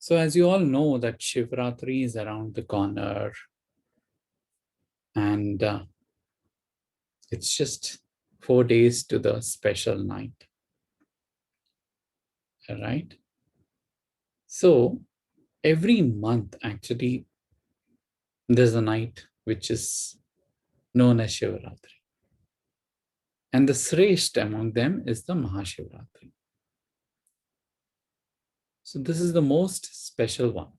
So as you all know that ShivRatri is around the corner, and it's just 4 days to the special night, all right? So every month, actually, there's a night which is known as ShivRatri. And the Shrestha among them is the Mahashivratri. So this is the most special one.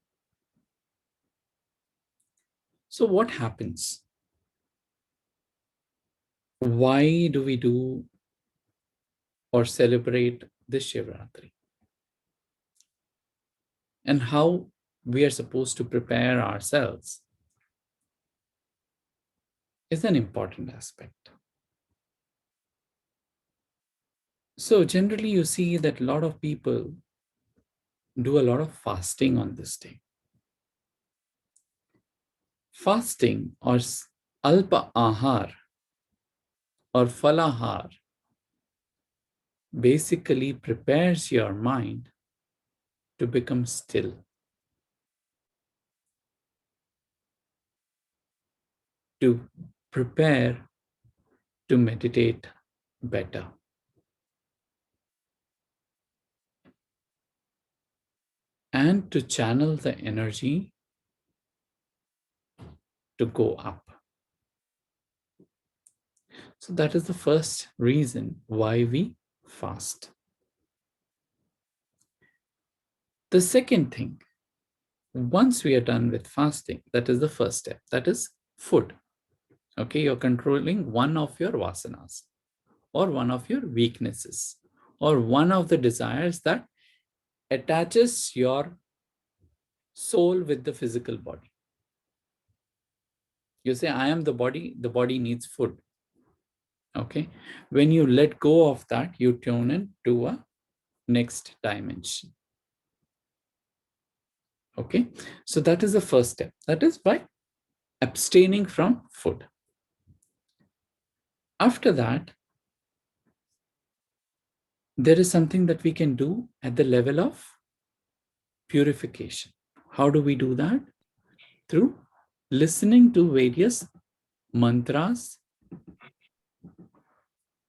So what happens? Why do we do or celebrate this Shivratri? And how we are supposed to prepare ourselves is an important aspect. So generally you see that a lot of people do a lot of fasting on this day. Fasting or alpa ahar or falahar basically prepares your mind to become still. To prepare to meditate better. And to channel the energy to go up. So that is the first reason why we fast. The second thing, once we are done with fasting, that is the first step, that is food. Okay, you're controlling one of your vasanas or one of your weaknesses or one of the desires that attaches your soul with the physical body. You say, I am the body needs food. Okay, when you let go of that, you tune in to a next dimension. Okay, so that is the first step. That is by abstaining from food. After that, there is something that we can do at the level of purification. How do we do that? Through listening to various mantras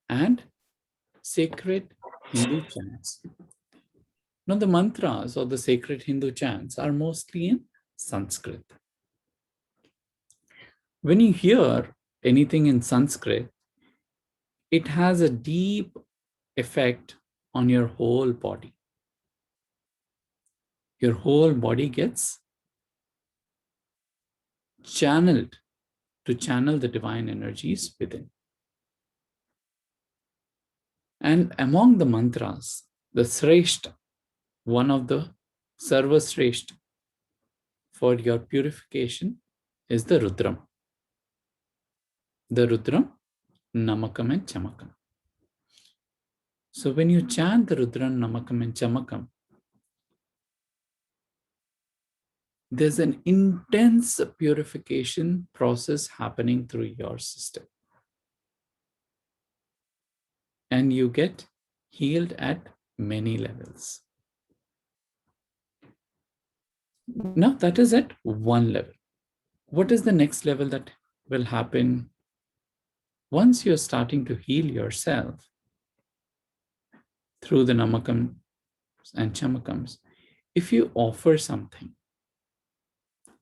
and sacred Hindu chants. Now, the mantras or the sacred Hindu chants are mostly in Sanskrit. When you hear anything in Sanskrit, it has a deep effect on your whole body. Your whole body gets channeled to channel the divine energies within. And among the mantras, the Shrestha, one of the Sarva Shrestha for your purification is the Rudram. The Rudram, Namakam and Chamakam. So when you chant the Rudram, Namakam and Chamakam, there's an intense purification process happening through your system. And you get healed at many levels. Now that is at one level. What is the next level that will happen once you're starting to heal yourself through the namakams and chamakams? If you offer something,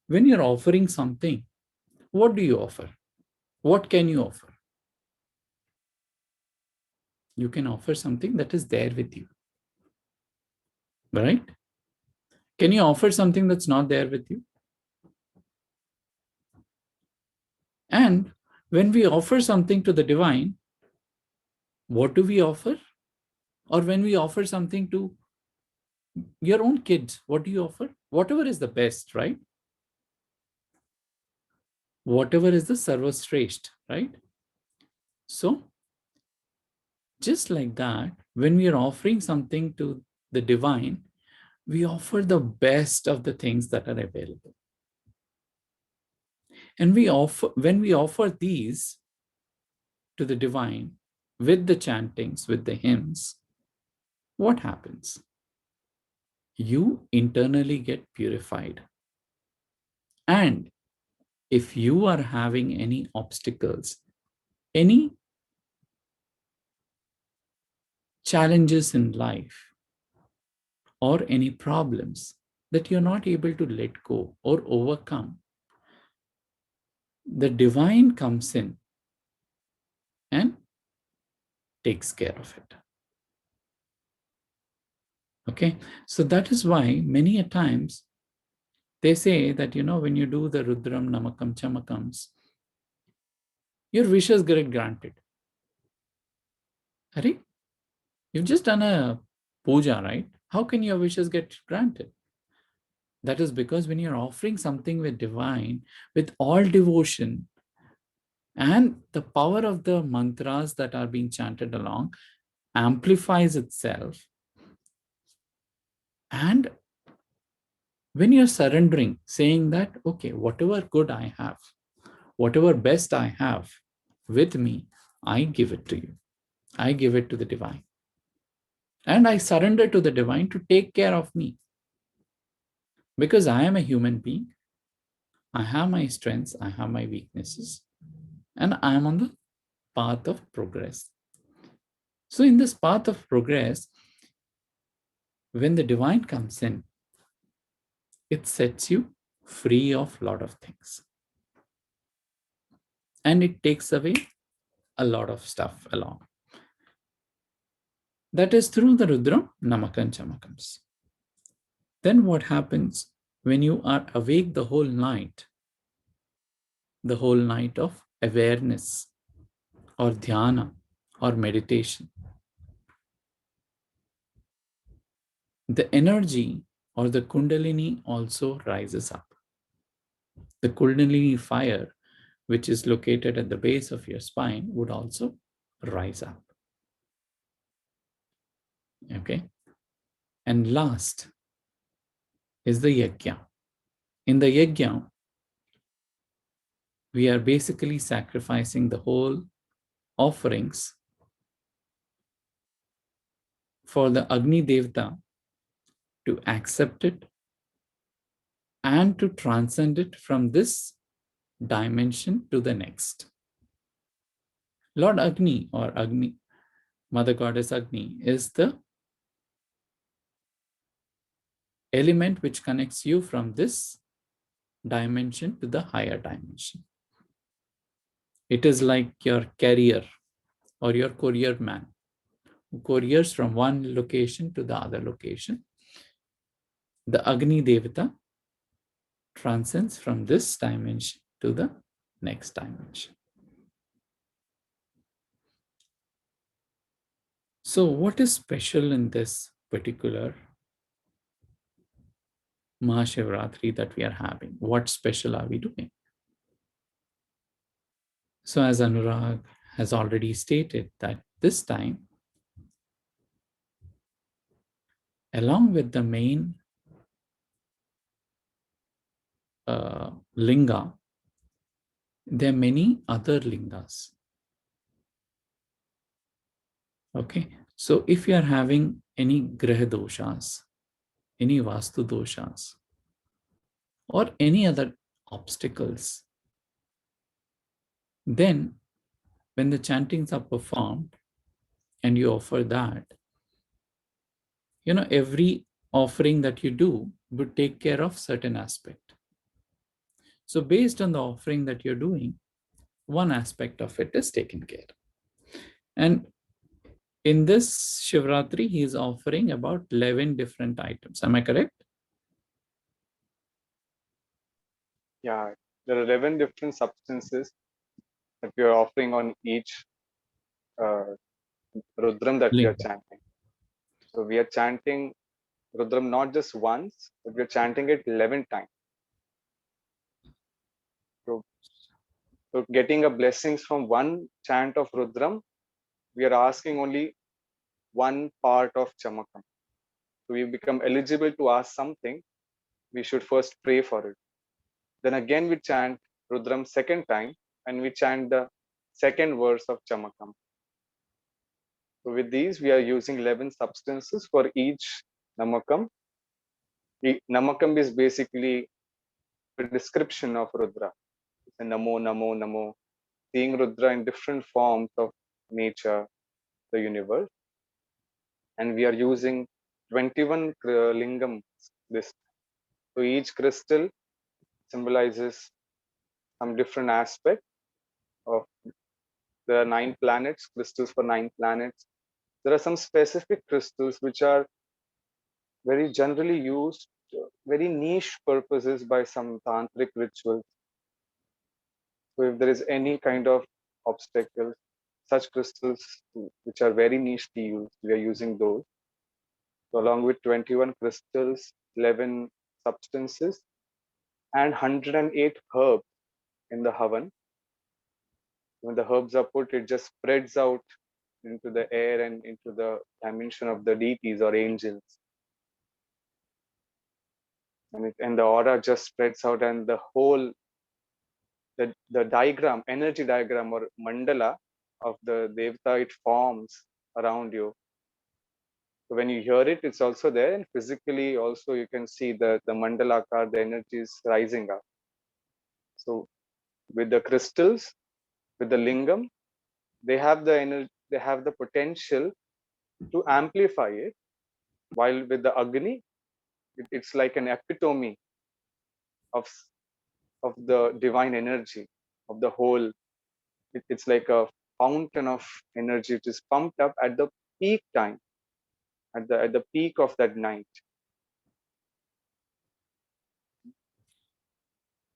when you're offering something, what do you offer? What can you offer? You can offer something that is there with you, right? Can you offer something that's not there with you? And when we offer something to the divine, what do we offer? Or when we offer something to your own kids, what do you offer? Whatever is the best, right? Whatever is the sarvashrestha, right? So just like that, when we are offering something to the divine, we offer the best of the things that are available. And when we offer these to the divine with the chantings, with the hymns, what happens? you internally get purified. And if you are having any obstacles, any challenges in life, or any problems that you're not able to let go or overcome, the divine comes in and takes care of it. Okay, so that is why many a times they say that, when you do the Rudram, Namakam, Chamakams, your wishes get granted. Hari, you've just done a puja, right? How can your wishes get granted? That is because when you're offering something with divine, with all devotion, and the power of the mantras that are being chanted along amplifies itself. And when you're surrendering, saying that, okay, whatever good I have, whatever best I have with me, I give it to you. I give it to the divine. And I surrender to the divine to take care of me. Because I am a human being. I have my strengths, I have my weaknesses, and I am on the path of progress. So, in this path of progress, when the divine comes in, it sets you free of a lot of things. And it takes away a lot of stuff along. That is through the Rudra Namakan Chamakams. Then what happens when you are awake the whole night of awareness or dhyana or meditation? The energy or the Kundalini also rises up. The Kundalini fire, which is located at the base of your spine, would also rise up. Okay. And last is the yajna. In the yajna, we are basically sacrificing the whole offerings for the Agni Devta to accept it and to transcend it from this dimension to the next. Lord Agni or Agni, Mother Goddess Agni, is the element which connects you from this dimension to the higher dimension. It is like your carrier or your courier man who couriers from one location to the other location. The Agni Devata transcends from this dimension to the next dimension. So, what is special in this particular Mahashivratri that we are having? What special are we doing? So, as Anurag has already stated, that this time, along with the main linga, there are many other lingas. Okay, so if you are having any graha doshas, any vastu doshas, or any other obstacles, then when the chantings are performed and you offer that, every offering that you do would take care of certain aspect. So based on the offering that you're doing, one aspect of it is taken care. And in this Shivratri, he is offering about 11 different items. Am I correct? Yeah, there are 11 different substances that we are offering on each Rudram that we are Lingam. chanting. So we are chanting Rudram not just once, but we are chanting it 11 times. So getting a blessings from one chant of Rudram, we are asking only one part of Chamakam. So we become eligible to ask something, we should first pray for it. Then again we chant Rudram second time and we chant the second verse of Chamakam. So with these, we are using 11 substances for each Namakam. Namakam is basically a description of Rudra. It's a Namo, Namo, Namo, seeing Rudra in different forms of nature, the universe. And we are using 21 Lingam this. So each crystal symbolizes some different aspect of the 9 planets, crystals for 9 planets. There are some specific crystals which are very generally used, very niche purposes by some tantric rituals. So if there is any kind of obstacle, such crystals which are very nichely used, we are using those. So along with 21 crystals, 11 substances, and 108 herbs in the Havan. When the herbs are put, it just spreads out into the air and into the dimension of the deities or angels. And the aura just spreads out, and the whole, the diagram, energy diagram or mandala of the Devata, it forms around you. So when you hear it, it's also there, and physically also you can see the mandala akar, the energy is rising up. So with the crystals, with the lingam, they have the energy, they have the potential to amplify it. While with the Agni, it's like an epitome of of the divine energy of the whole. It's like a fountain of energy which is pumped up at the peak time, at the peak of that night.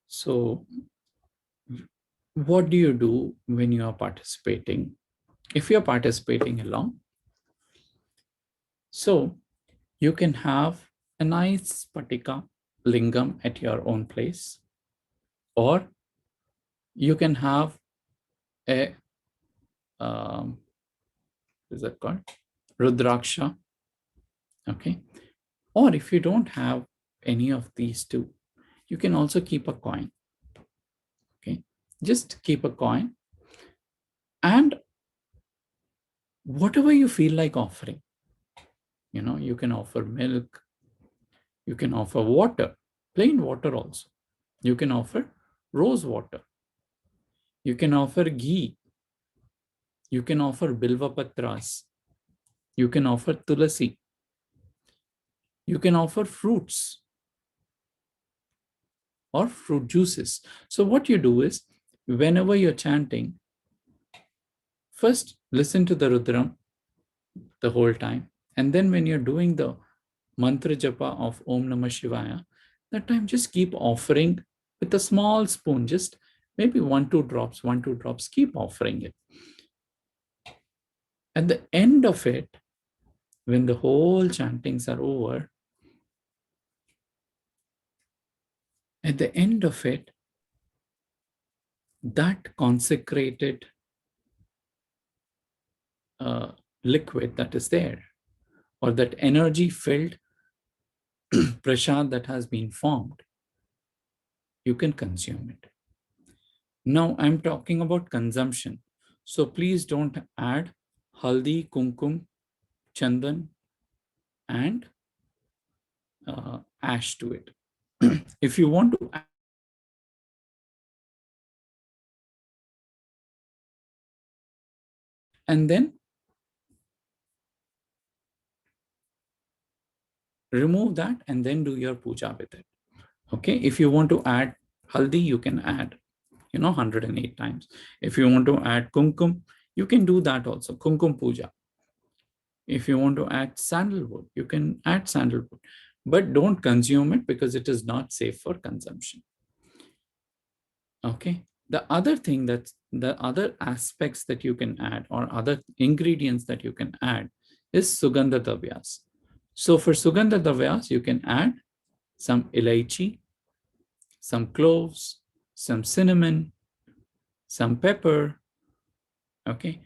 So, what do you do when you are participating? If you're participating along, so you can have a nice patika lingam at your own place, or you can have a is that called rudraksha, okay? Or if you don't have any of these two, you can also keep a coin, okay? Just keep a coin, and whatever you feel like offering, you can offer milk, you can offer water, plain water also. You can offer rose water. You can offer ghee. You can offer bilva patras. You can offer tulasi. You can offer fruits or fruit juices. So what you do is, whenever you're chanting, first listen to the Rudram the whole time. And then when you're doing the mantra japa of Om Namah Shivaya, that time just keep offering with a small spoon, just maybe 1-2 drops, keep offering it. At the end of it, when the whole chantings are over, at the end of it, that consecrated liquid that is there, or that energy filled prasad that has been formed, you can consume it. Now I'm talking about consumption. So please don't add haldi, kumkum, chandan, and ash to it. If you want to, and then remove that and then do your puja with it. Okay, if you want to add haldi, you can add 108 times. If you want to add kumkum, you can do that also, kumkum puja. If you want to add sandalwood, you can add sandalwood, but don't consume it because it is not safe for consumption. Okay, the other thing, that's the other aspects that you can add, or other ingredients that you can add, is sugandha dravyas. So for sugandha dravyas, you can add some elaichi, some cloves, some cinnamon, some pepper. Okay,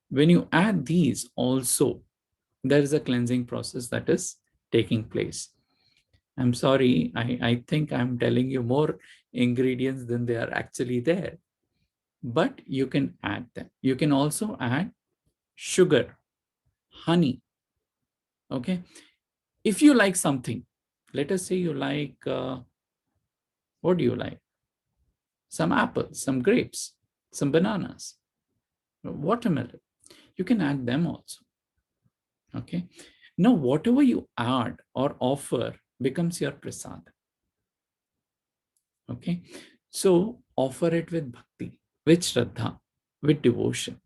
when you add these also, there is a cleansing process that is taking place. I'm sorry, I think I'm telling you more ingredients than they are actually there, but you can add them. You can also add sugar, honey. Okay, if you like something, Let us say you like, what do you like? Some apples, some grapes, some bananas, watermelon. You can add them also. Okay. Now, whatever you add or offer becomes your prasad. Okay. So offer it with bhakti, with shraddha, with devotion.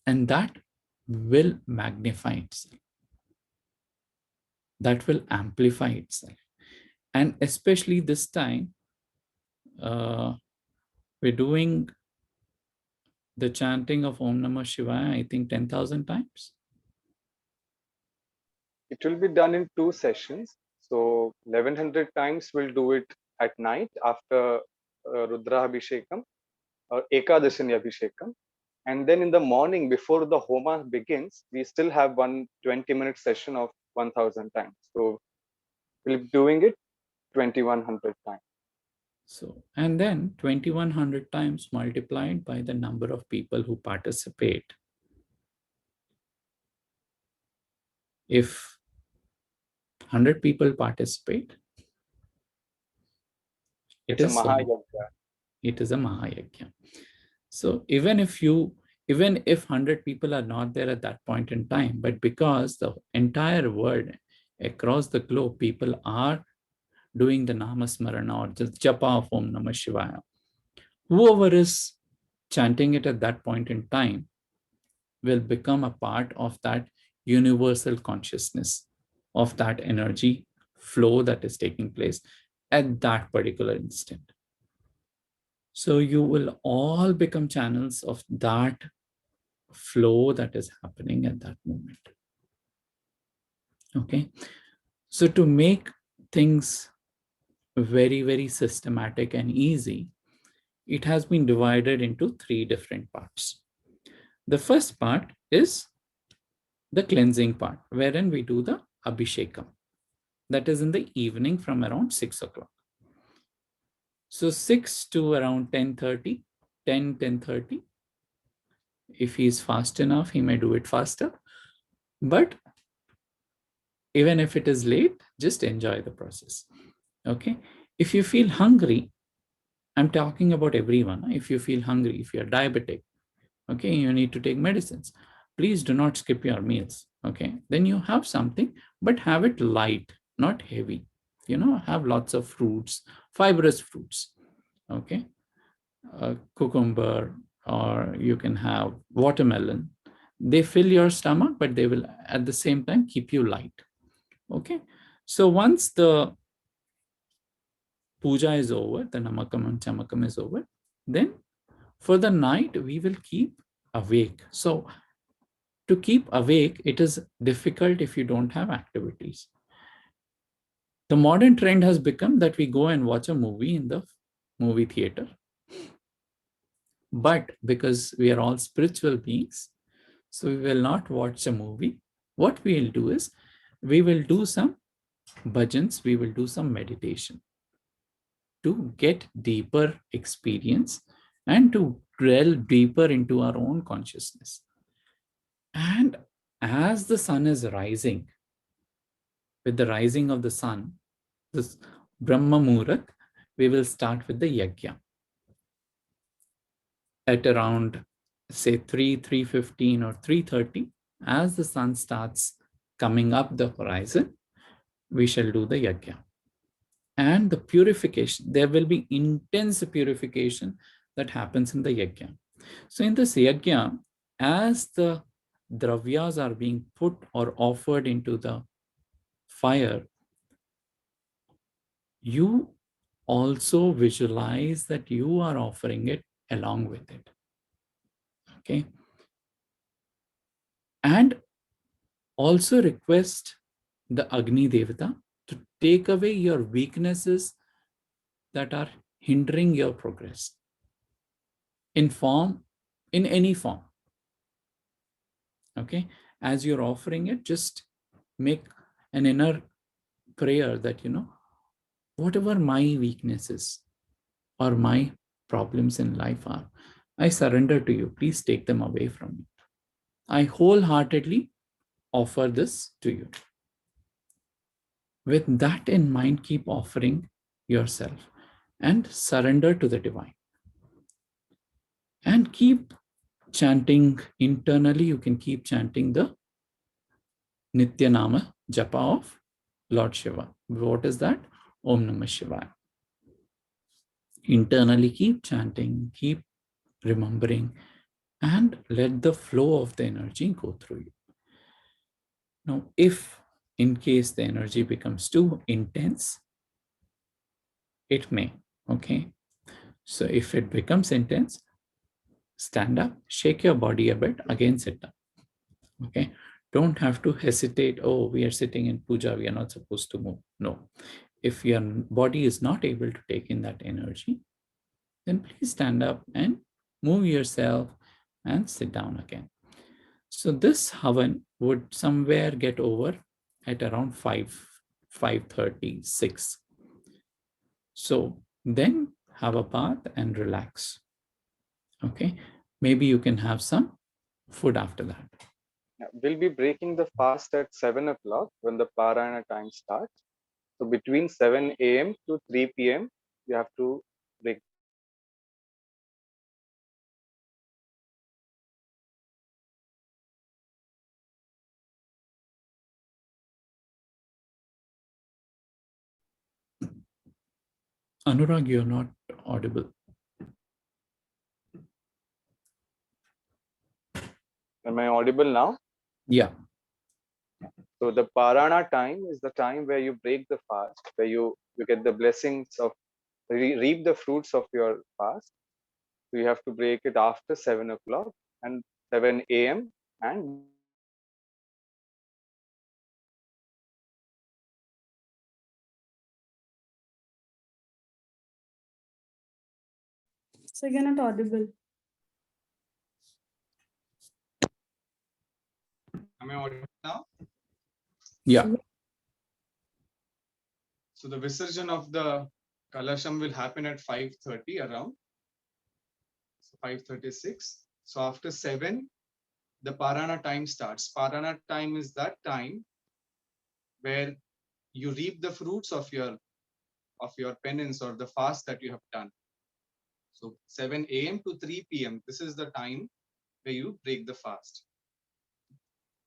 And that will magnify itself. That will amplify itself. And especially this time, we're doing the chanting of Om Namah Shivaya, I think 10,000 times. It will be done in 2 sessions. So 1100 times we'll do it at night after Rudra Abhishekam or Ekadashini Abhishekam. And then in the morning before the Homa begins, we still have one 20-minute session of 1000 times. So we'll be doing it 2100 times. So, and then 2100 times multiplied by the number of people who participate. If 100 people participate, it It's a is so. Mahayagya. It is a Mahayagya. So even if 100 people are not there at that point in time, but because the entire world across the globe, people are doing the Namasmarana or just japa of Om Namah Shivaya, whoever is chanting it at that point in time will become a part of that universal consciousness, of that energy flow that is taking place at that particular instant. So you will all become channels of that flow that is happening at that moment. Okay. So to make things very, very systematic and easy, it has been divided into 3 different parts. The first part is the cleansing part, wherein we do the Abhishekam. That is in the evening from around 6 o'clock. So 6 to around 10:30, 10:30. If he is fast enough, he may do it faster. But even if it is late, just enjoy the process. Okay. If you feel hungry, I'm talking about everyone. If you feel hungry, if you're diabetic, okay, you need to take medicines. Please do not skip your meals. Okay. Then you have something, but have it light, not heavy. Have lots of fruits, fibrous fruits. Okay. Cucumber, or you can have watermelon. They fill your stomach, but they will at the same time keep you light. Okay. So once the puja is over, the namakam and chamakam is over, then for the night we will keep awake. So to keep awake, it is difficult if you don't have activities. The modern trend has become that we go and watch a movie in the movie theater. But because we are all spiritual beings, so we will not watch a movie. What we will do is we will do some bhajans, we will do some meditation to get deeper experience and to delve deeper into our own consciousness. And as the sun is rising, with the rising of the sun, this Brahma Muhurat, we will start with the yajna. At around, say, 3:15 or 3:30, as the sun starts coming up the horizon, we shall do the yajna. And the purification, there will be intense purification that happens in the yajna. So in this yajna, as the dravyas are being put or offered into the fire, you also visualize that you are offering it along with it. Okay. And also request the Agni Devata to take away your weaknesses that are hindering your progress in any form. Okay. As you're offering it, just make an inner prayer that, whatever my weaknesses or my problems in life are, I surrender to you. Please take them away from me. I wholeheartedly offer this to you. With that in mind, keep offering yourself and surrender to the divine. And keep chanting internally. You can keep chanting the Nityanama Japa of Lord Shiva. What is that? Om Namah Shivaya. Internally, keep chanting, keep remembering, and let the flow of the energy go through you. Now, if in case the energy becomes too intense, it may, okay? So if it becomes intense, stand up, shake your body a bit, again sit down, okay? Don't have to hesitate, oh, we are sitting in puja, we are not supposed to move. No. If your body is not able to take in that energy, then please stand up and move yourself and sit down again. So this Havan would somewhere get over at around 5:30, 6. So then have a bath and relax. Okay. Maybe you can have some food after that. Yeah, we'll be breaking the fast at 7 o'clock when the Parayana time starts. So between 7 a.m. to 3 p.m., you have to break. Anurag, you're not audible. Am I audible now? Yeah. So the Parana time is the time where you break the fast, where you get the blessings of reap the fruits of your fast. So you have to break it after 7 o'clock and 7 a.m. and So you're not audible. am I audible now? Yeah. So the Visarjan of the Kalasham will happen at 5:30 around. So 5:36. So after 7, the Parana time starts. Parana time is that time where you reap the fruits of your penance or the fast that you have done. So 7 a.m. to 3 p.m. This is the time where you break the fast.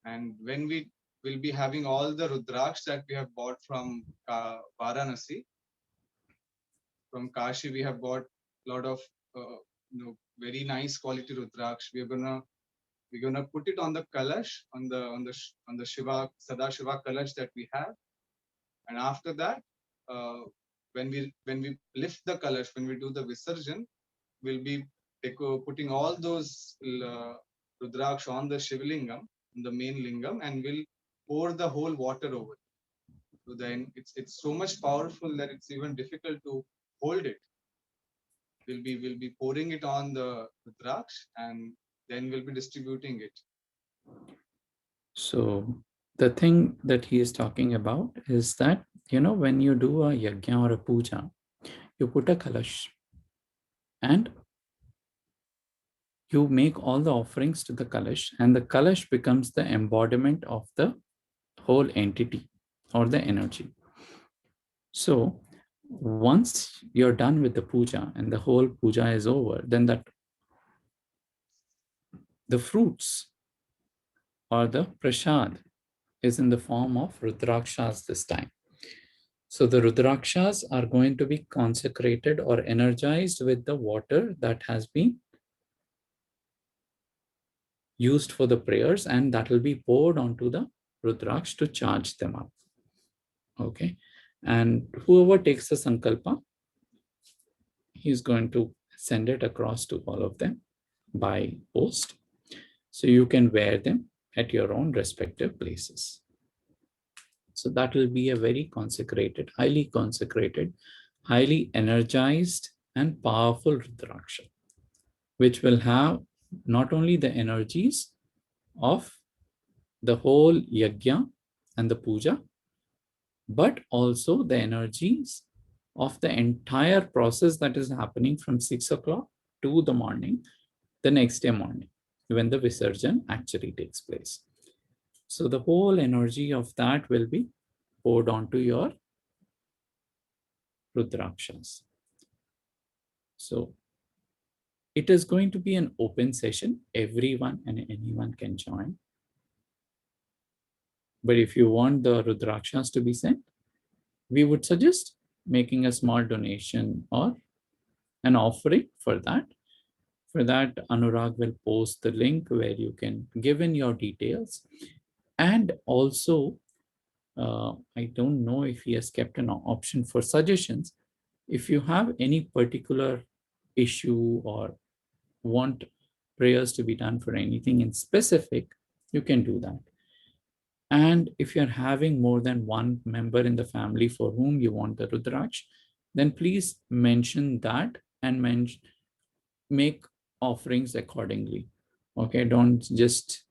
And when we will be having all the Rudraksh that we have bought from Varanasi, from Kashi, we have bought a lot of very nice quality Rudraksh. We're gonna put it on the kalash on the Shiva Sada Shiva kalash that we have, and after that, uh, when we lift the kalash, when we do the Visarjan, we'll be putting all those Rudraksh on the Shivlingam, the main lingam, and we'll pour the whole water over it. So then it's so much powerful that it's even difficult to hold it. We'll be pouring it on the Rudraksh, and then we'll be distributing it. So the thing that he is talking about is that, when you do a yajna or a puja, you put a kalash and you make all the offerings to the kalash, and the kalash becomes the embodiment of the whole entity or the energy. So once you're done with the puja and the whole puja is over, then that the fruits or the prasad is in the form of rudrakshas this time. So the rudrakshas are going to be consecrated or energized with the water that has been used for the prayers, and that will be poured onto the rudraksh to charge them up. Okay. And whoever takes the sankalpa, he's going to send it across to all of them by post. So you can wear them at your own respective places. So that will be a very consecrated, highly energized and powerful Rudraksha, which will have not only the energies of the whole yajna and the puja, but also the energies of the entire process that is happening from 6 o'clock to the morning, the next day morning, when the Visarjan actually takes place. So the whole energy of that will be poured onto your Rudrakshas. So it is going to be an open session. Everyone and anyone can join. But if you want the Rudrakshas to be sent, we would suggest making a small donation or an offering for that. For that, Anurag will post the link where you can give in your details. And also, I don't know if he has kept an option for suggestions. If you have any particular issue or want prayers to be done for anything in specific, you can do that. And if you're having more than one member in the family for whom you want the Rudraksh, then please mention that and make offerings accordingly. Okay, don't just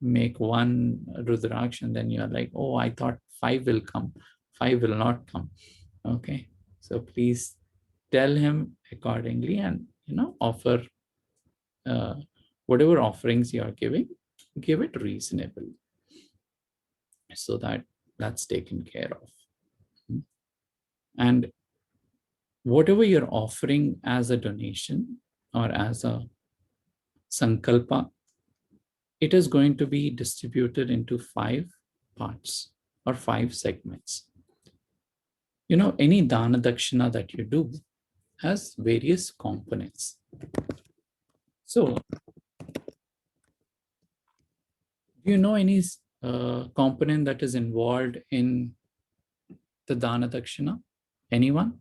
make one Rudraksh and then you're like, oh, I thought five will come, five will not come. Okay, so please tell him accordingly and offer uh, whatever offerings you are giving, give it reasonably so that that's taken care of. And whatever you're offering as a donation or as a sankalpa, it is going to be distributed into 5 parts or 5 segments. Any dana dakshina that you do has various components. So, do you know any component that is involved in the dana dakshina? Anyone?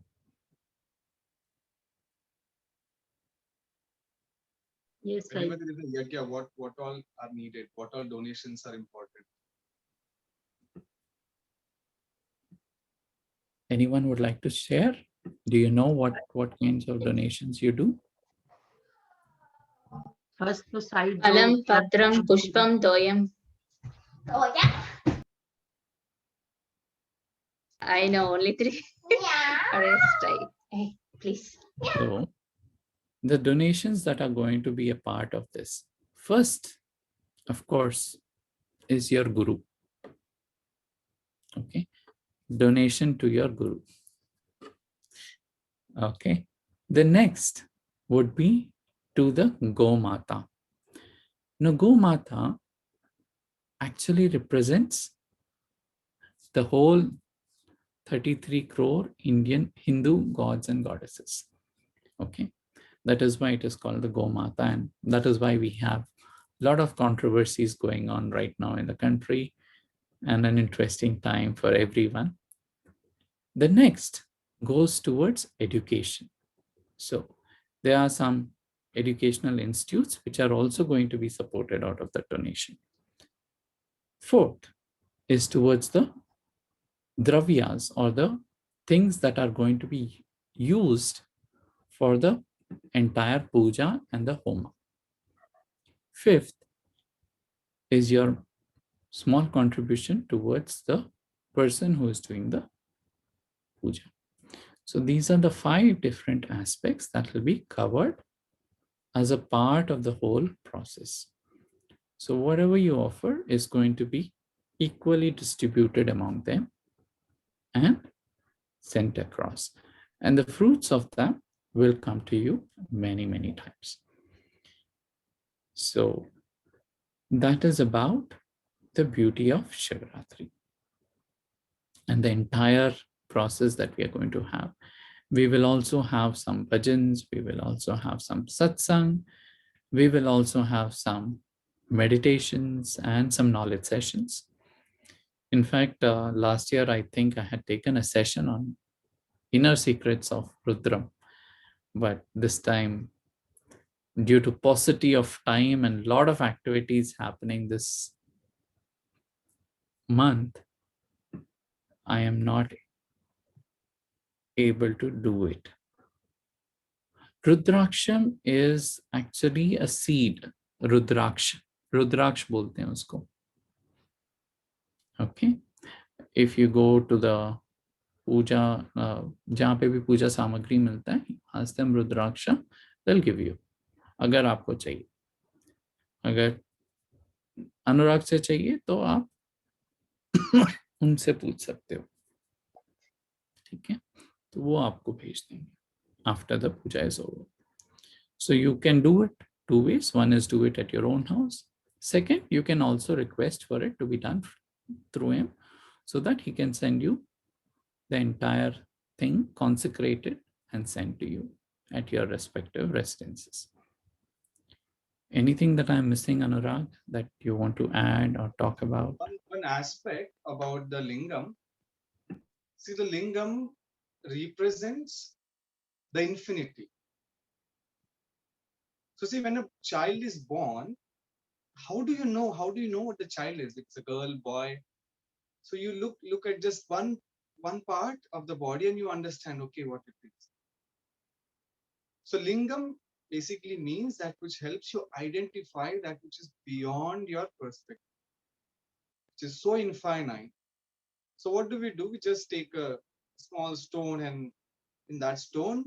Yes, Whenever there is a yajna, what all are needed? What all donations are important? Anyone would like to share? Do you know what kinds of donations you do? first to side Alam Patram Pushpam Toyam. Oh, yeah. I know only 3. Rest hey, please. So, the donations that are going to be a part of this. First, of course, is your guru. Okay. Donation to your guru. Okay. The next would be to the Gomata. Now, Gomata actually represents the whole 33 crore Indian Hindu gods and goddesses. Okay. That is why it is called the Gomata. And that is why we have a lot of controversies going on right now in the country and an interesting time for everyone. The next goes towards education. So there are some educational institutes which are also going to be supported out of the donation. Fourth is towards the dravyas or the things that are going to be used for the entire puja and the homa. Fifth is your small contribution towards the person who is doing the puja. So these are the 5 different aspects that will be covered as a part of the whole process. So whatever you offer is going to be equally distributed among them and sent across. And the fruits of that will come to you many, many times. So that is about the beauty of ShivRatri and the entire process that we are going to have. We will also have some bhajans, we will also have some satsang, we will also have some meditations and some knowledge sessions. In fact, last year, I think I had taken a session on inner secrets of Rudram. But this time, due to paucity of time and a lot of activities happening this month, I am not able to do it. Rudraksham is actually a seed. Rudraksh bolte hain usko. Okay. If you go to the puja, जहाँ पे भी पूजा सामग्री मिलता है, ask them Rudraksha, they'll give you. अगर आपको चाहिए, अगर अनुराग से चाहिए तो आप उनसे पूछ सकते हो, ठीक है? तो वो आपको भेज देंगे after the puja is over. So you can do it two ways. One is do it at your own house. Second, you can also request for it to be done through him so that he can send you the entire thing consecrated and sent to you at your respective residences. Anything that I'm missing, Anurag, that you want to add or talk about? One aspect about the lingam. See, the lingam represents the infinity. So see, when a child is born, how do you know? How do you know what the child is? It's a girl, boy. So you look at just one part of the body and you understand, okay, what it is. So lingam basically means that which helps you identify that which is beyond your perspective, which is so infinite. So what do? We just take a small stone, and in that stone,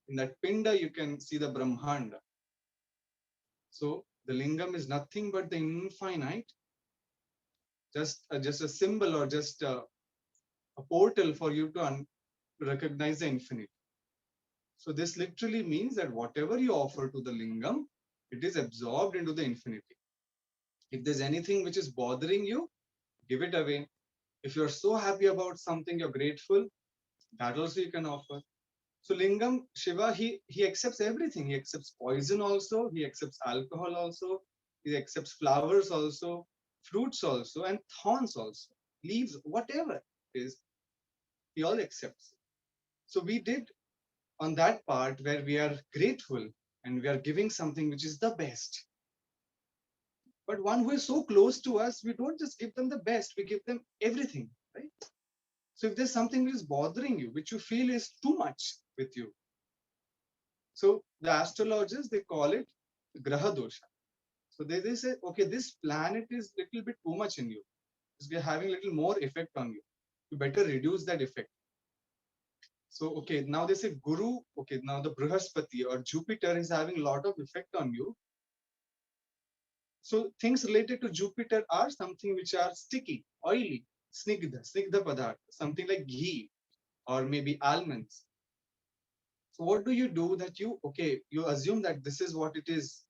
in that pinda, you can see the Brahmanda. So the lingam is nothing but the infinite, just a symbol or just a portal for you to recognize the infinite. So this literally means that whatever you offer to the lingam, it is absorbed into the infinity. If there's anything which is bothering you, give it away. If you're so happy about something, you're grateful, that also you can offer. So lingam, Shiva, he accepts everything. He accepts poison also, he accepts alcohol also, he accepts flowers also, fruits also, and thorns also, leaves, whatever it is, he all accepts. So we did on that part where we are grateful and we are giving something which is the best. But one who is so close to us, we don't just give them the best, we give them everything, right? So if there's something which is bothering you, which you feel is too much with you, so the astrologers, they call it graha dosha. So they say, okay, this planet is little bit too much in you. It's having little more effect on you. You better reduce that effect. So, okay, now they say Guru, okay, now the Brihaspati or Jupiter is having a lot of effect on you. So things related to Jupiter are something which are sticky, oily, snigdha padarth, something like ghee or maybe almonds. So what do? That you assume that this is what it is.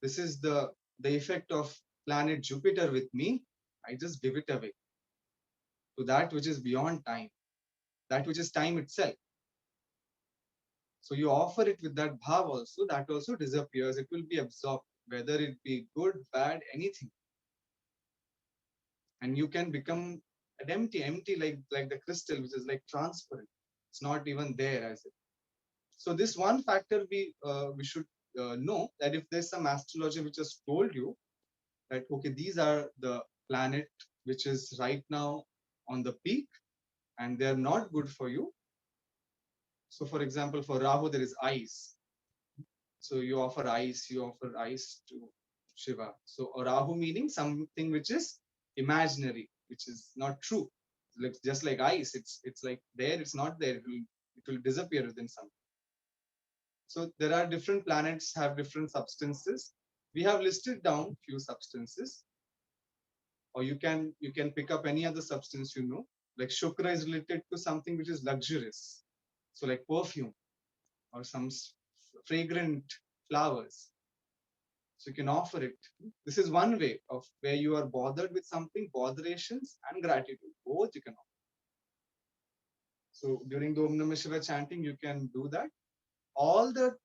This is the effect of planet Jupiter with me. I just give it away to that which is beyond time, that which is time itself. So you offer it with that bhav also, that also disappears. It will be absorbed, whether it be good, bad, anything. And you can become empty like the crystal, which is like transparent. It's not even there as it. So this one factor we should know that if there's some astrology which has told you that okay, these are the planet which is right now on the peak and they're not good for you. So for example, for Rahu there is ice. So you offer ice to Shiva. So Rahu meaning something which is imaginary, which is not true. Like just like ice, it's like there, it's not there. It will disappear within some. So there are different planets have different substances. We have listed down few substances, or you can pick up any other substance you know. Like Shukra is related to something which is luxurious, so like perfume or some fragrant flowers. So you can offer it. This is one way of where you are bothered with something, botherations and gratitude. Both you can offer. So during the Om Namah Shiva chanting, you can do that. All the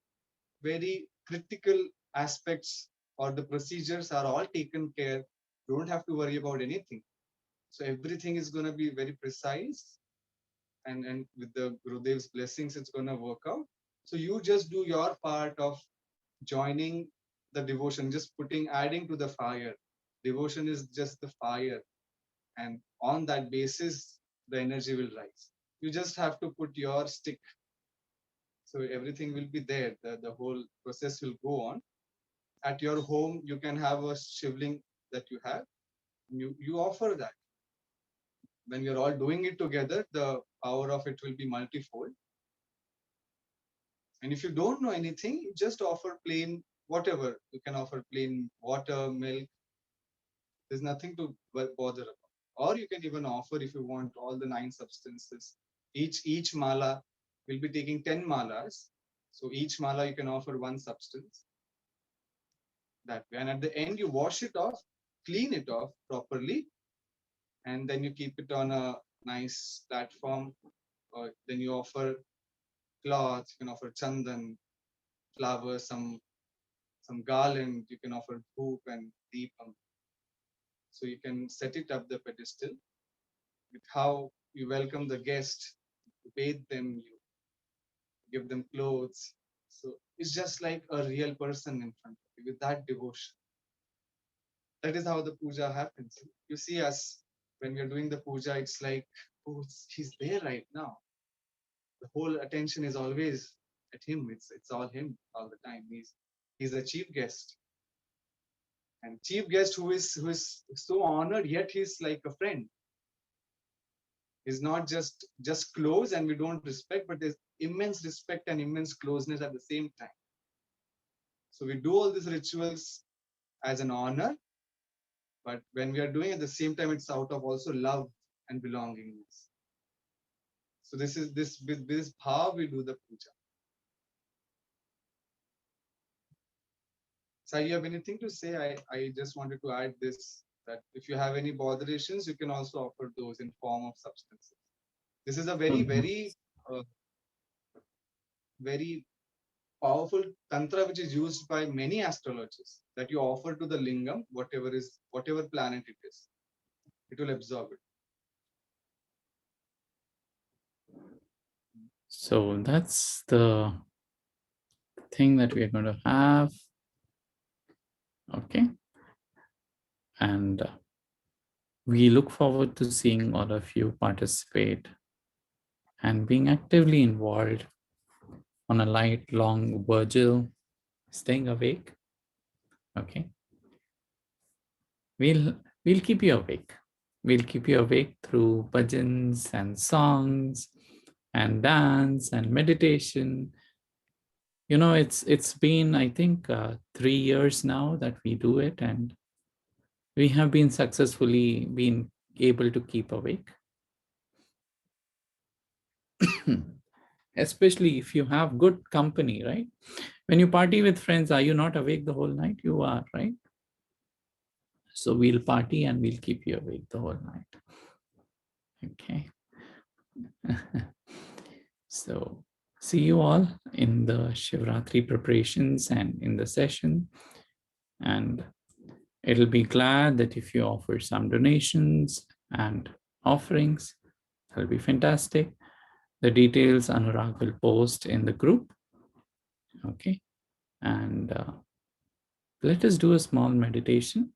very critical aspects or the procedures are all taken care. You don't have to worry about anything. So everything is going to be very precise, and with the Gurudev's blessings, it's going to work out. So you just do your part of joining the devotion, just adding to the fire. Devotion is just the fire, and on that basis, the energy will rise. You just have to put your stick. So everything will be there. The whole process will go on. At your home, you can have a shivling that you have. You offer that. When you're all doing it together, the power of it will be multifold. And if you don't know anything, you just offer plain whatever. You can offer plain water, milk. There's nothing to bother about. or you can even offer if you want all the 9 substances. Each mala will be taking 10 malas. So each mala you can offer one substance. That way. And at the end, you wash it off, clean it off properly, and then you keep it on a nice platform. Then you offer cloth, you can offer chandan, flowers, some garland, you can offer dhoop and deepam. So you can set it up the pedestal with how you welcome the guest, you bathe them, you give them clothes. So it's just like a real person in front of you with that devotion. That is how the puja happens. You see us when we are doing the puja, it's like, oh, he's there right now. The whole attention is always at him. It's all him all the time. He's a chief guest, and chief guest who is so honored, yet he's like a friend. He's not just close and we don't respect, but there's immense respect and immense closeness at the same time. So we do all these rituals as an honor, but when we are doing at the same time, it's out of also love and belongingness. So this is this how we do the puja. Sai, you have anything to say? I just wanted to add this, that if you have any botherations, you can also offer those in form of substances. This is a very, very powerful tantra which is used by many astrologers, that you offer to the lingam, whatever planet it is, it will absorb it. So that's the thing that we are going to have. Okay. And we look forward to seeing all of you participate and being actively involved on a light, long vigil, staying awake. Okay. We'll keep you awake. We'll keep you awake through bhajans and songs and dance and meditation. You know, it's been, I think, 3 years now that we do it, and we have been successfully been able to keep awake. Especially if you have good company, right? When you party with friends, are you not awake the whole night? You are, right? So we'll party and we'll keep you awake the whole night. Okay. So see you all in the ShivRatri preparations and in the session. And it'll be glad that if you offer some donations and offerings, that'll be fantastic. The details Anurag will post in the group. Okay. And let us do a small meditation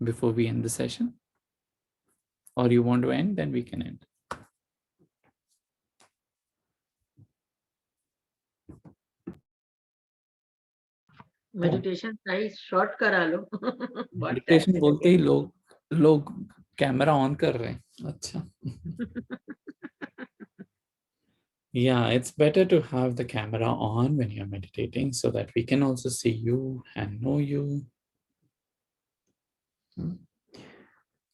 before we end the session. Or you want to end, then we can end. Meditation size short करा लो बहुत meditation time बोलते ही लोग camera on कर रहे हैं. अच्छा. Yeah, it's better to have the camera on when you're meditating so that we can also see you and know you.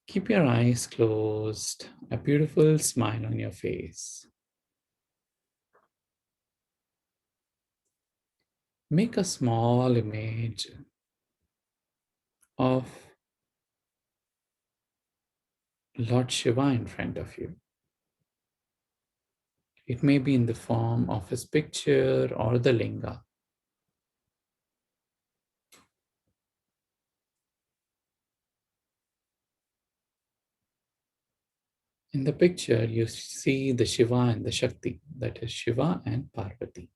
Keep your eyes closed, a beautiful smile on your face. Make a small image of Lord Shiva in front of you. It may be in the form of his picture or the linga. In the picture, you see the Shiva and the Shakti, that is Shiva and Parvati.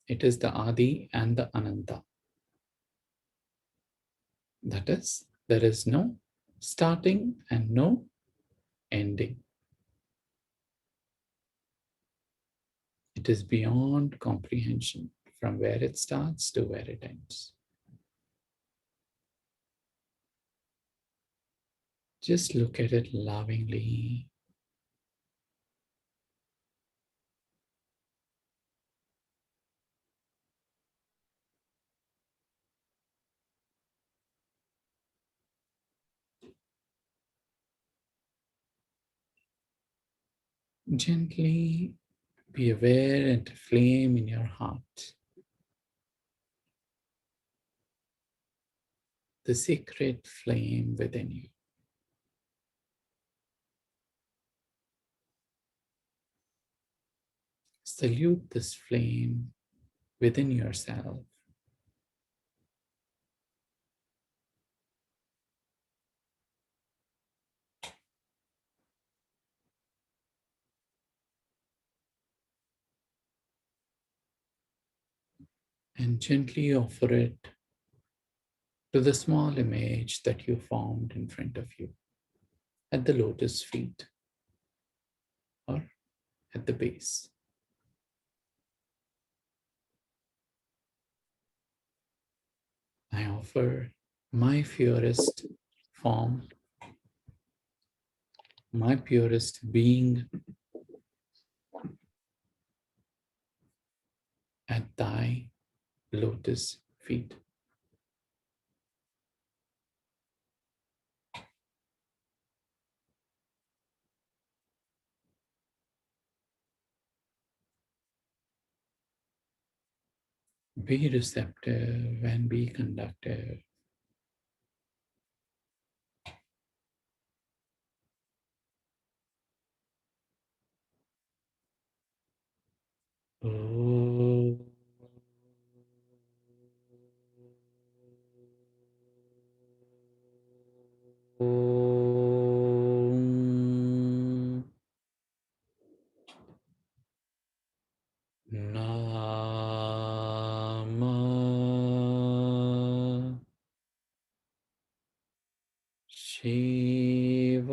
It is the Adi and the Ananta. That is, there is no starting and no ending. It is beyond comprehension from where it starts to where it ends. Just look at it lovingly. Gently be aware and a flame in your heart. The secret flame within you. Salute this flame within yourself. And gently offer it to the small image that you formed in front of you at the lotus feet or at the base. I offer my purest form, my purest being at thy lotus feet. Be receptive and be conductive. Oh. Nama Shivaya.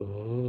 Om.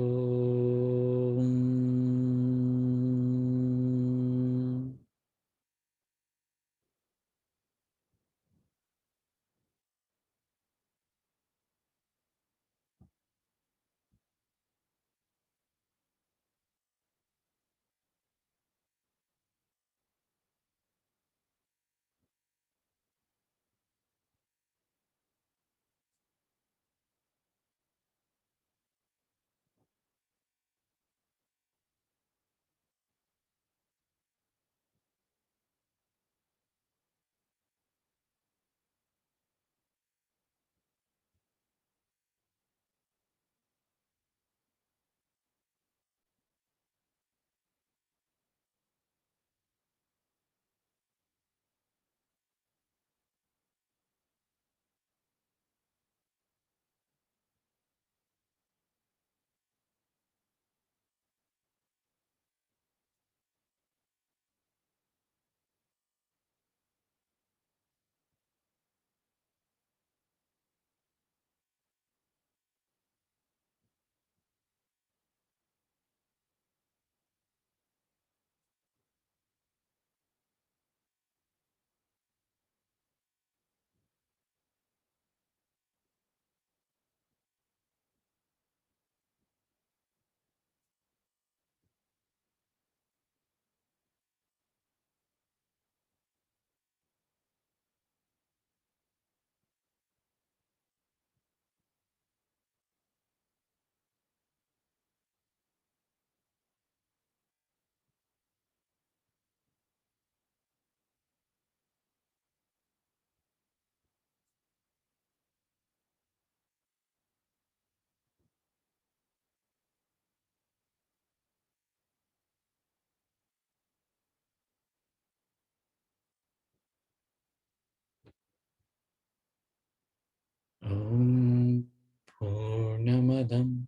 Om Purnamadam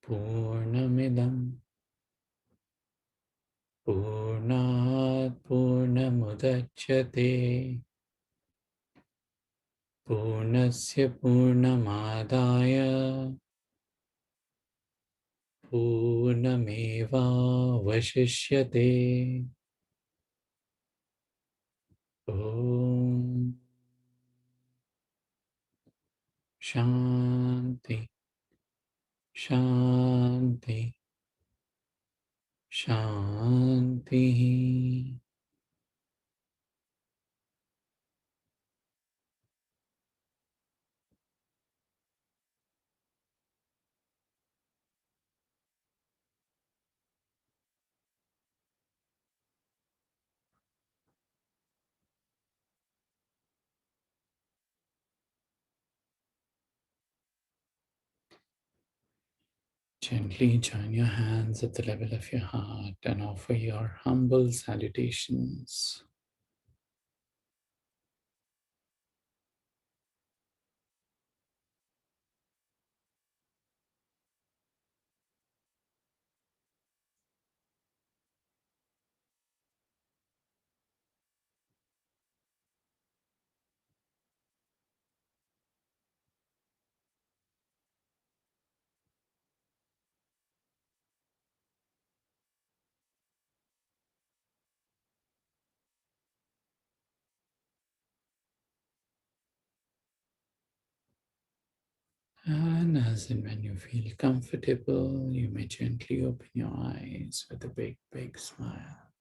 Purnamidam Purnat Purnamudachyate Purnasya Purnamadaya पूर्णमेवावशिष्यते। ॐ शान्ति शान्ति शान्तिः। Gently join your hands at the level of your heart and offer your humble salutations. And as and when you feel comfortable, you may gently open your eyes with a big, big smile.